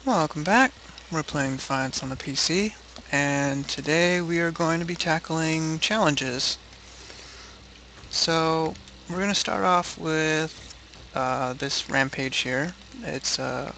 Welcome back. We're playing Defiance on the PC, and today we are going to be tackling challenges. So, we're going to start off with this rampage here. It's the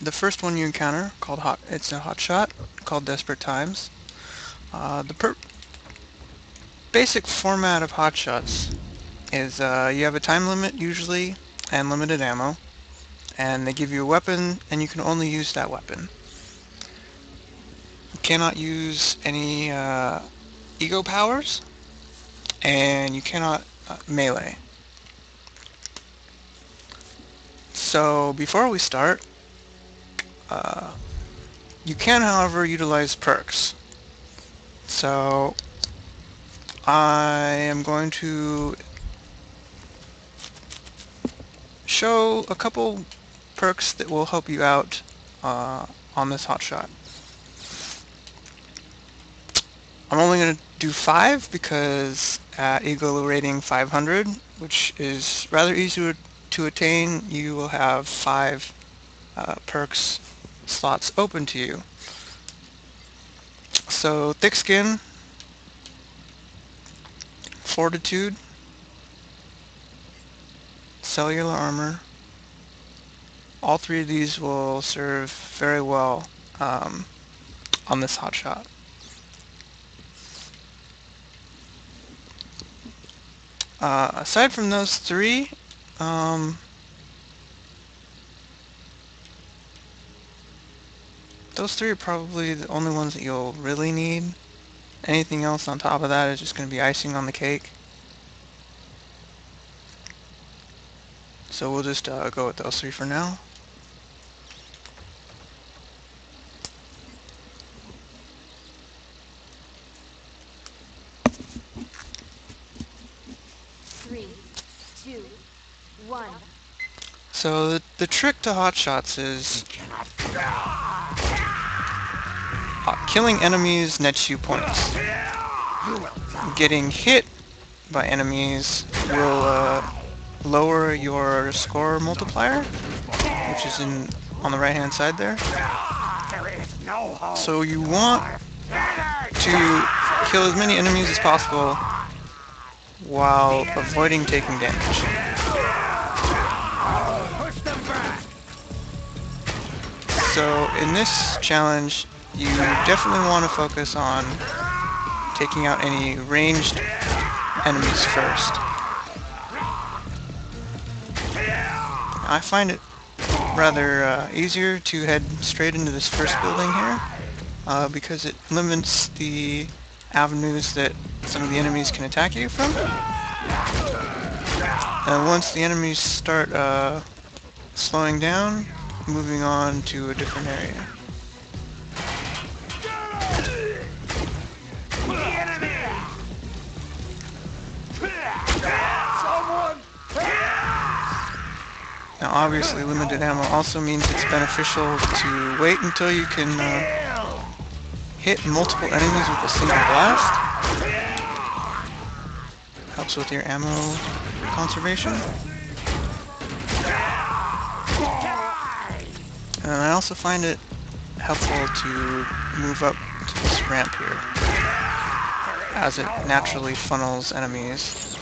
first one you encounter, called Hot. It's a hot shot called Desperate Times. The basic format of hot shots is you have a time limit usually and limited ammo, and they give you a weapon, and you can only use that weapon. You cannot use any ego powers, and you cannot melee. So before we start, uh, you can, however, utilize perks. So I am going to show a couple perks that will help you out on this hotshot. I'm only going to do 5 because at ego rating 500, which is rather easy to attain, you will have 5 perks slots open to you. So thick skin, fortitude, cellular armor. All 3 of these will serve very well on this hotshot. Aside from those 3, those 3 are probably the only ones that you'll really need. Anything else on top of that is just going to be icing on the cake. So we'll just go with those 3 for now. Three, two, one. So the trick to hotshots is killing enemies nets you points. Getting hit by enemies will lower your score multiplier, which is on the right hand side there. So you want to kill as many enemies as possible while avoiding taking damage. So in this challenge, you definitely want to focus on taking out any ranged enemies first. I find it rather easier to head straight into this first building here because it limits the avenues that some of the enemies can attack you from. And once the enemies start slowing down, moving on to a different area. Now obviously limited ammo also means it's beneficial to wait until you can hit multiple enemies with a single blast. Helps with your ammo conservation. And I also find it helpful to move up to this ramp here, as it naturally funnels enemies.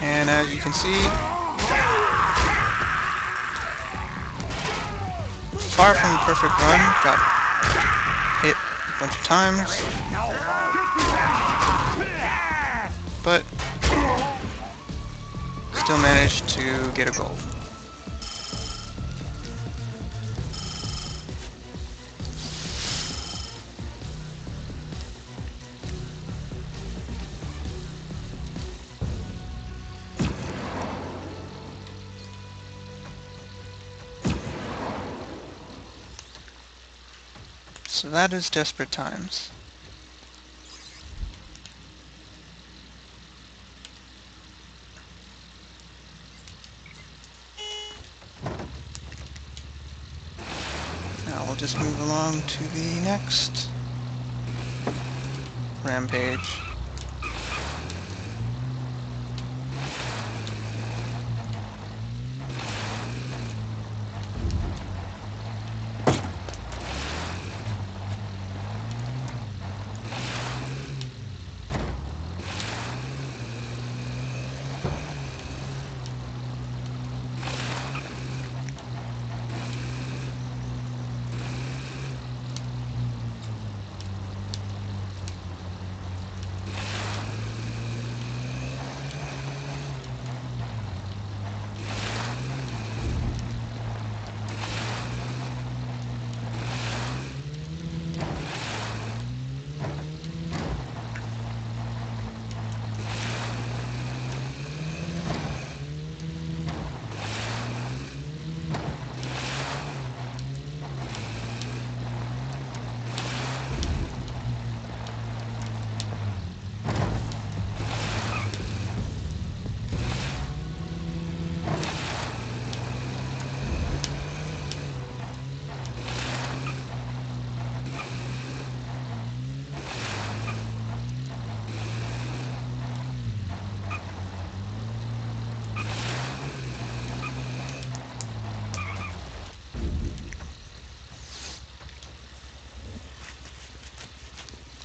And as you can see, far from the perfect run, got hit a bunch of times, but still managed to get a gold. So that is Desperate Times. Now we'll just move along to the next rampage.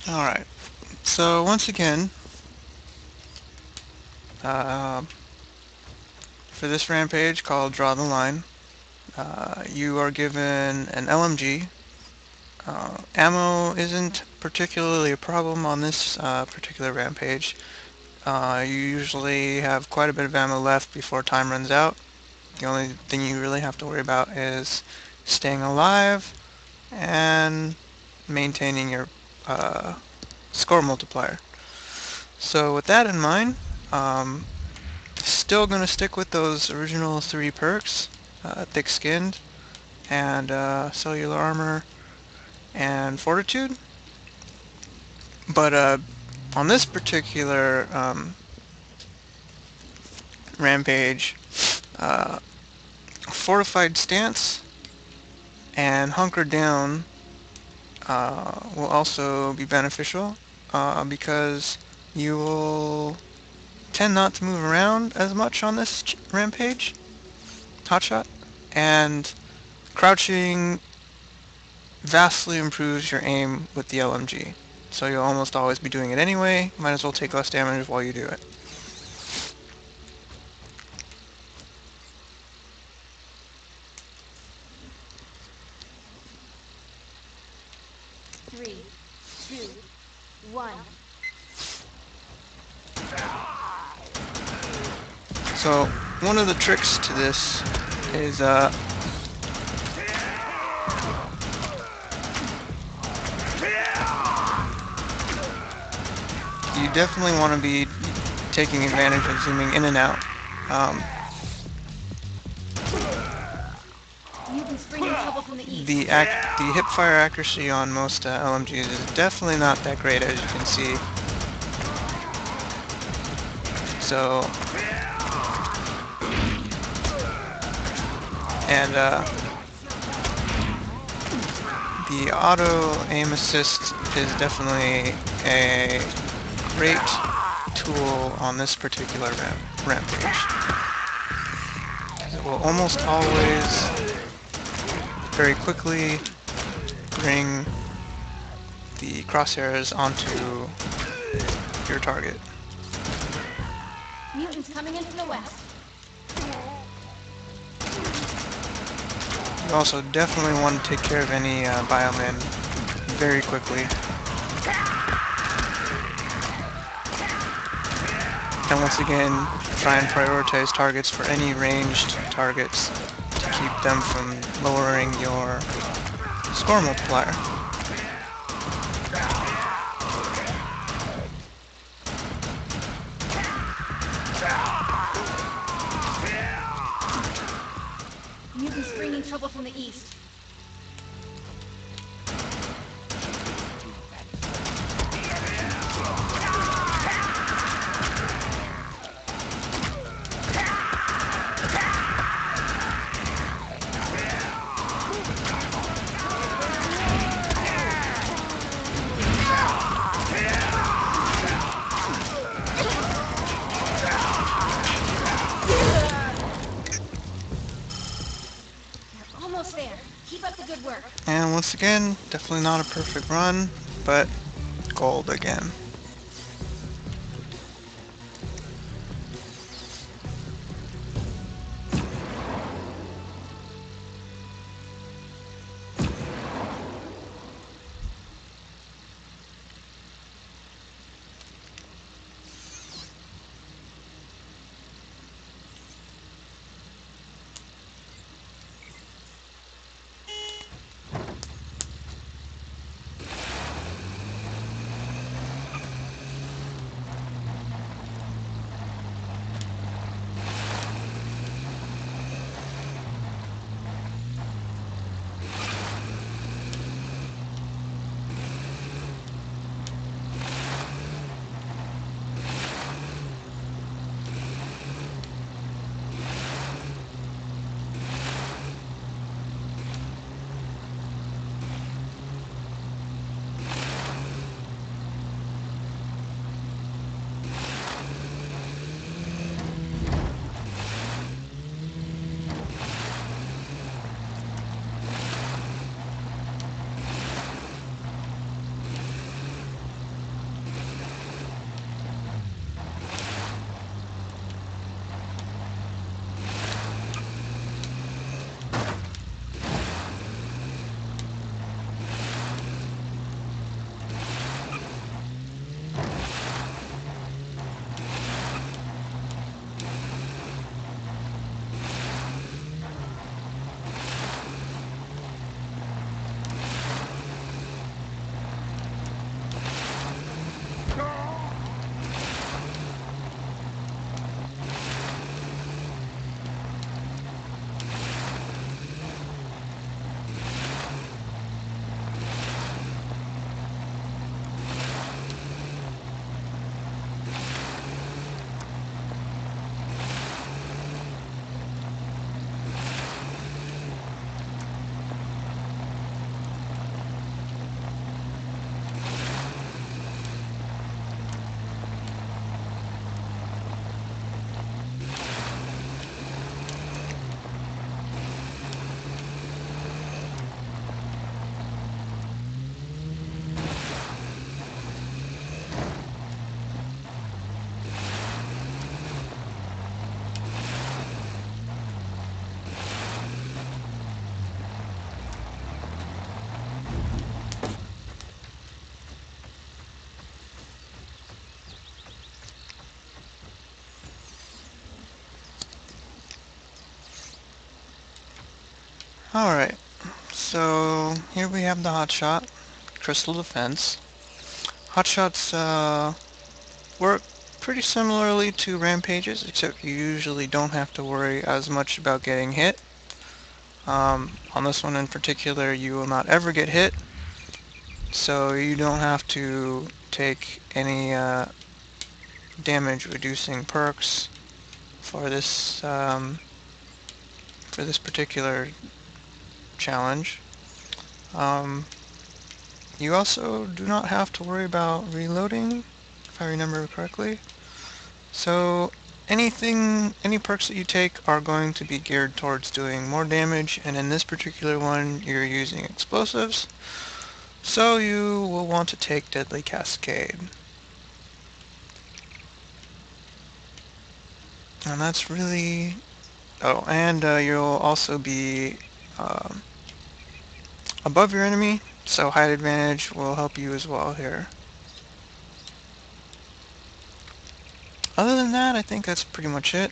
Alright, so once again, uh, for this rampage called Draw the Line, you are given an LMG. Ammo isn't particularly a problem on this particular rampage. You usually have quite a bit of ammo left before time runs out. The only thing you really have to worry about is staying alive and maintaining your score multiplier. So with that in mind, still going to stick with those original 3 perks, thick-skinned and cellular armor and fortitude. But on this particular rampage, uh, fortified stance and hunker down will also be beneficial because you will tend not to move around as much on this rampage, hotshot, and crouching vastly improves your aim with the LMG. So you'll almost always be doing it anyway, might as well take less damage while you do it. 3, 2, 1. So one of the tricks to this is you definitely want to be taking advantage of zooming in and out. You've been springing trouble from the east. The hip fire accuracy on most LMGs is definitely not that great, as you can see. So, and the auto aim assist is definitely a great tool on this particular rampage. It will almost always very quickly bring the crosshairs onto your target. Mutants coming in from the west. You also definitely want to take care of any biomen very quickly. And once again, try and prioritize targets for any ranged targets to keep them from lowering your score multiplier. Mutants bringing trouble from the east. And once again, definitely not a perfect run, but gold again. Alright, so here we have the hotshot, crystal defense. Hotshots work pretty similarly to rampages, except you usually don't have to worry as much about getting hit. On this one in particular, you will not ever get hit, so you don't have to take any damage reducing perks for this particular challenge. Um, you also do not have to worry about reloading, if I remember correctly. So any perks that you take are going to be geared towards doing more damage, and in this particular one you're using explosives, so you will want to take Deadly Cascade. And that's really... Oh, and you'll also be um, above your enemy, so height advantage will help you as well here. Other than that, I think that's pretty much it.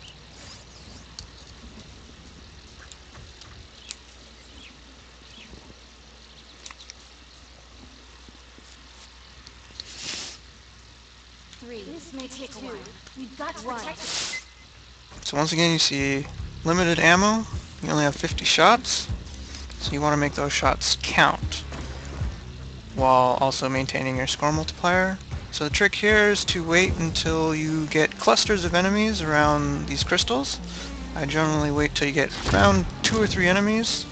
Three. This may take a while. We've got to protect it. So once again, you see limited ammo. You only have 50 shots, so you want to make those shots count while also maintaining your score multiplier. So the trick here is to wait until you get clusters of enemies around these crystals. I generally wait till you get around 2 or 3 enemies